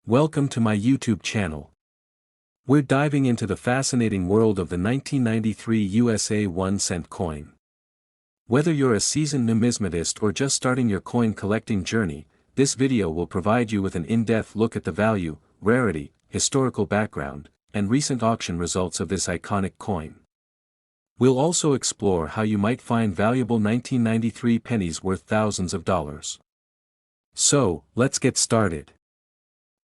Welcome to my YouTube channel. We're diving into the fascinating world of the 1993 USA 1-cent coin. Whether you're a seasoned numismatist or just starting your coin collecting journey, this video will provide you with an in-depth look at the value, rarity, historical background, and recent auction results of this iconic coin. We'll also explore how you might find valuable 1993 pennies worth thousands of dollars. So, let's get started.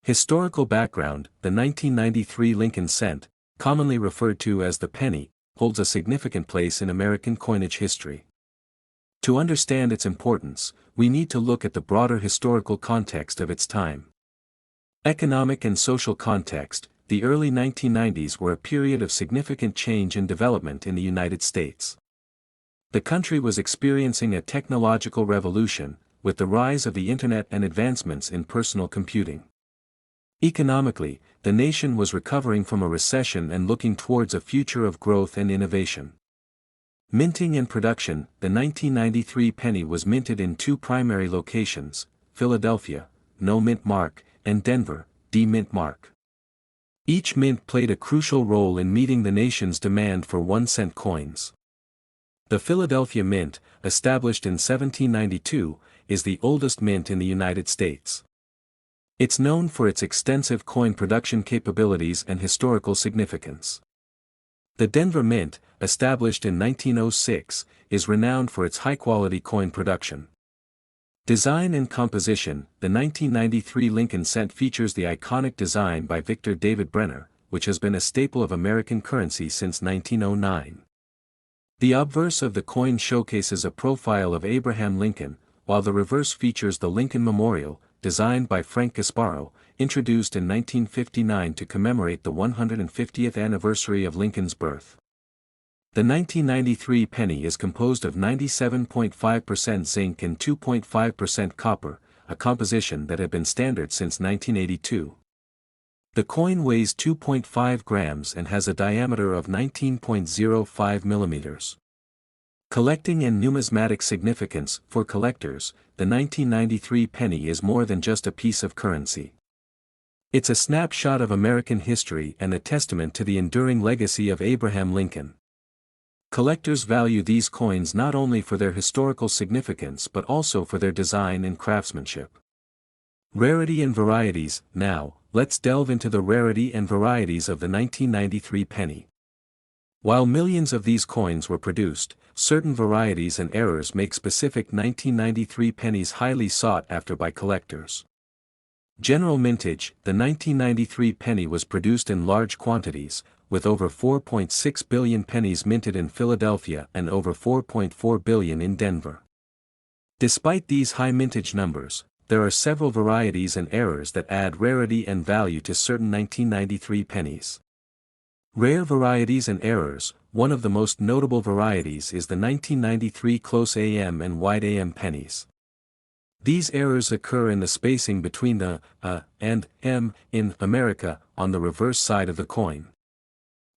Historical background: the 1993 Lincoln cent, commonly referred to as the penny, holds a significant place in American coinage history. To understand its importance, we need to look at the broader historical context of its time. Economic and social context: the early 1990s were a period of significant change and development in the United States. The country was experiencing a technological revolution, with the rise of the Internet and advancements in personal computing. Economically, the nation was recovering from a recession and looking towards a future of growth and innovation. Minting and production: the 1993 penny was minted in two primary locations: Philadelphia, no mint mark, and Denver, D-mint mark. Each mint played a crucial role in meeting the nation's demand for 1-cent coins. The Philadelphia Mint, established in 1792, is the oldest mint in the United States. It's known for its extensive coin production capabilities and historical significance. The Denver Mint, established in 1906, is renowned for its high-quality coin production. Design and composition: the 1993 Lincoln cent features the iconic design by Victor David Brenner, which has been a staple of American currency since 1909. The obverse of the coin showcases a profile of Abraham Lincoln, while the reverse features the Lincoln Memorial, designed by Frank Gasparro, introduced in 1959 to commemorate the 150th anniversary of Lincoln's birth. The 1993 penny is composed of 97.5% zinc and 2.5% copper, a composition that had been standard since 1982. The coin weighs 2.5 grams and has a diameter of 19.05 millimeters. Collecting and numismatic significance: for collectors, the 1993 penny is more than just a piece of currency. It's a snapshot of American history and a testament to the enduring legacy of Abraham Lincoln. Collectors value these coins not only for their historical significance but also for their design and craftsmanship. Rarity and varieties: now, let's delve into the rarity and varieties of the 1993 penny. While millions of these coins were produced, certain varieties and errors make specific 1993 pennies highly sought after by collectors. General mintage: the 1993 penny was produced in large quantities, with over 4.6 billion pennies minted in Philadelphia and over 4.4 billion in Denver. Despite these high mintage numbers, there are several varieties and errors that add rarity and value to certain 1993 pennies. Rare varieties and errors: one of the most notable varieties is the 1993 close AM and wide AM pennies. These errors occur in the spacing between the and M in America on the reverse side of the coin.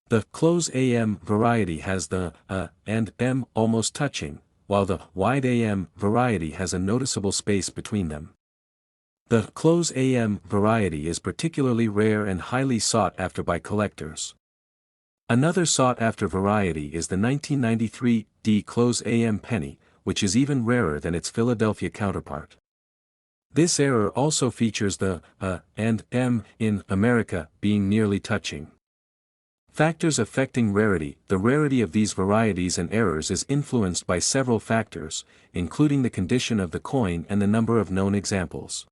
The close AM variety has the and M almost touching, while the wide AM variety has a noticeable space between them. The close AM variety is particularly rare and highly sought after by collectors. Another sought-after variety is the 1993 D close AM penny, which is even rarer than its Philadelphia counterpart. This error also features the and M in America being nearly touching. Factors affecting rarity: the rarity of these varieties and errors is influenced by several factors, including the condition of the coin and the number of known examples.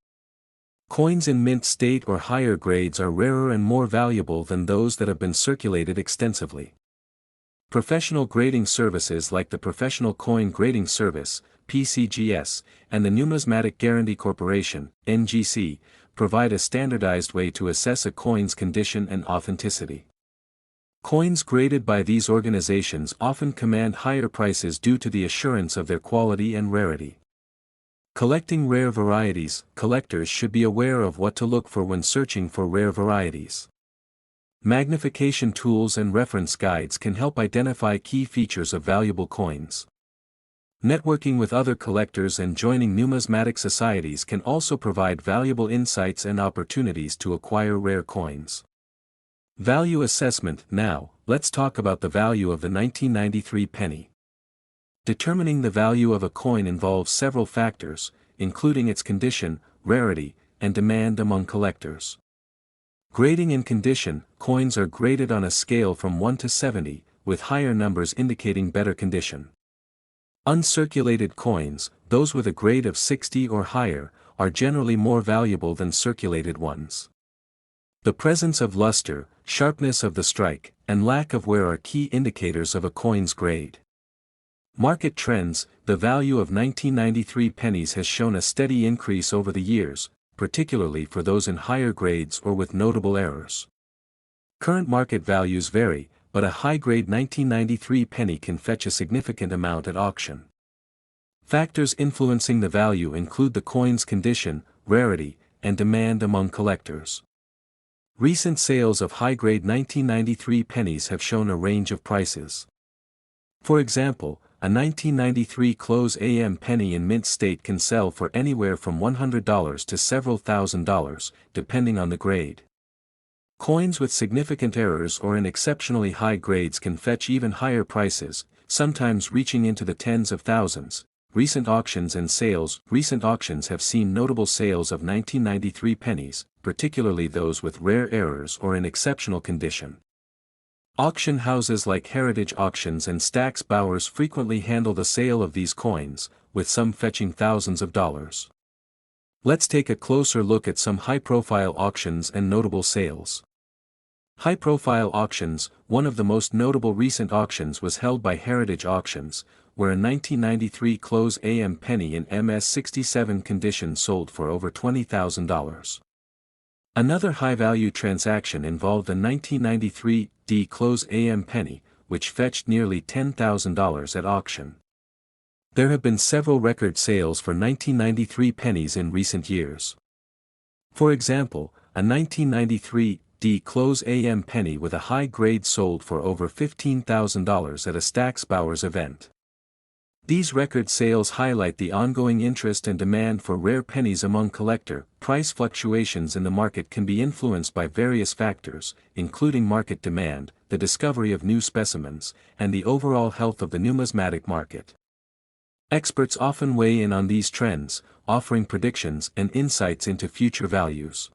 Coins in mint state or higher grades are rarer and more valuable than those that have been circulated extensively. Professional grading services like the Professional Coin Grading Service, PCGS, and the Numismatic Guarantee Corporation, NGC, provide a standardized way to assess a coin's condition and authenticity. Coins graded by these organizations often command higher prices due to the assurance of their quality and rarity. Collecting rare varieties: collectors should be aware of what to look for when searching for rare varieties. Magnification tools and reference guides can help identify key features of valuable coins. Networking with other collectors and joining numismatic societies can also provide valuable insights and opportunities to acquire rare coins. Value assessment. Now, let's talk about the value of the 1993 penny. Determining the value of a coin involves several factors, including its condition, rarity, and demand among collectors. Grading in condition. Coins are graded on a scale from 1 to 70, with higher numbers indicating better condition. Uncirculated coins, those with a grade of 60 or higher, are generally more valuable than circulated ones. The presence of luster, sharpness of the strike, and lack of wear are key indicators of a coin's grade. Market trends. The value of 1993 pennies has shown a steady increase over the years, particularly for those in higher grades or with notable errors. Current market values vary, but a high-grade 1993 penny can fetch a significant amount at auction. Factors influencing the value include the coin's condition, rarity, and demand among collectors. Recent sales of high-grade 1993 pennies have shown a range of prices. For example, a 1993 close AM penny in mint state can sell for anywhere from $100 to several $1,000s, depending on the grade. Coins with significant errors or in exceptionally high grades can fetch even higher prices, sometimes reaching into the tens of thousands. Recent auctions and sales. Recent auctions have seen notable sales of 1993 pennies, particularly those with rare errors or in exceptional condition. Auction houses like Heritage Auctions and Stack's Bowers frequently handle the sale of these coins, with some fetching thousands of dollars. Let's take a closer look at some high-profile auctions and notable sales. High-profile auctions. One of the most notable recent auctions was held by Heritage Auctions, where a 1993 close AM penny in MS67 condition sold for over $20,000. Another high-value transaction involved a 1993 D close AM penny, which fetched nearly $10,000 at auction. There have been several record sales for 1993 pennies in recent years. For example, a 1993 D close AM penny with a high grade sold for over $15,000 at a Stack's Bowers event. These record sales highlight the ongoing interest and demand for rare pennies among collectors. Price fluctuations in the market can be influenced by various factors, including market demand, the discovery of new specimens, and the overall health of the numismatic market. Experts often weigh in on these trends, offering predictions and insights into future values.